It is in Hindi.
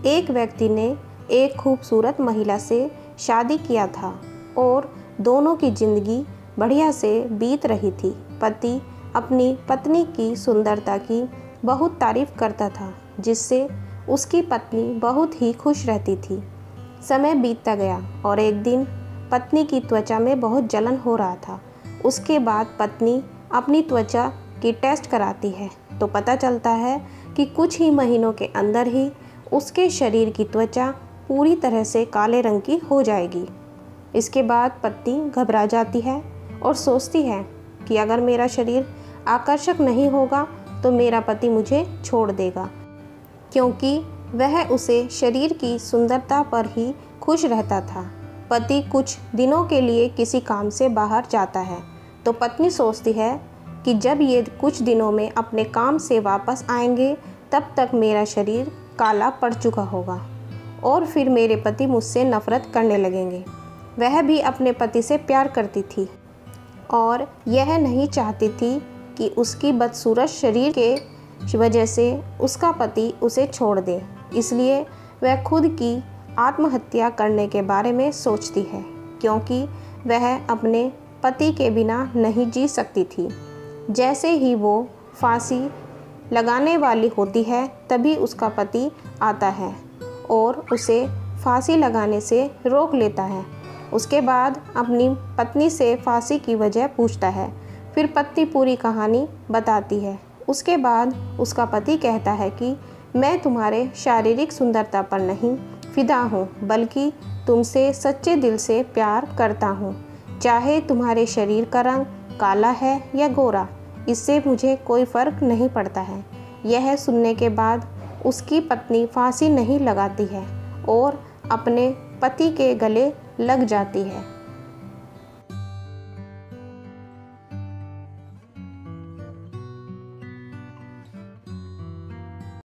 एक व्यक्ति ने एक खूबसूरत महिला से शादी किया था और दोनों की ज़िंदगी बढ़िया से बीत रही थी। पति अपनी पत्नी की सुंदरता की बहुत तारीफ़ करता था, जिससे उसकी पत्नी बहुत ही खुश रहती थी। समय बीतता गया और एक दिन पत्नी की त्वचा में बहुत जलन हो रहा था। उसके बाद पत्नी अपनी त्वचा की टेस्ट कराती है तो पता चलता है कि कुछ ही महीनों के अंदर ही उसके शरीर की त्वचा पूरी तरह से काले रंग की हो जाएगी। इसके बाद पत्नी घबरा जाती है और सोचती है कि अगर मेरा शरीर आकर्षक नहीं होगा तो मेरा पति मुझे छोड़ देगा, क्योंकि वह उसे शरीर की सुंदरता पर ही खुश रहता था। पति कुछ दिनों के लिए किसी काम से बाहर जाता है तो पत्नी सोचती है कि जब ये कुछ दिनों में अपने काम से वापस आएंगे तब तक मेरा शरीर काला पड़ चुका होगा और फिर मेरे पति मुझसे नफ़रत करने लगेंगे। वह भी अपने पति से प्यार करती थी और यह नहीं चाहती थी कि उसकी बदसूरत शरीर के वजह से उसका पति उसे छोड़ दे। इसलिए वह खुद की आत्महत्या करने के बारे में सोचती है, क्योंकि वह अपने पति के बिना नहीं जी सकती थी। जैसे ही वो फांसी लगाने वाली होती है तभी उसका पति आता है और उसे फांसी लगाने से रोक लेता है। उसके बाद अपनी पत्नी से फांसी की वजह पूछता है। फिर पत्नी पूरी कहानी बताती है। उसके बाद उसका पति कहता है कि मैं तुम्हारे शारीरिक सुंदरता पर नहीं फिदा हूँ, बल्कि तुमसे सच्चे दिल से प्यार करता हूँ। चाहे तुम्हारे शरीर का रंग काला है या गोरा, इससे मुझे कोई फ़र्क नहीं पड़ता है। यह सुनने के बाद उसकी पत्नी फांसी नहीं लगाती है और अपने पति के गले लग जाती है।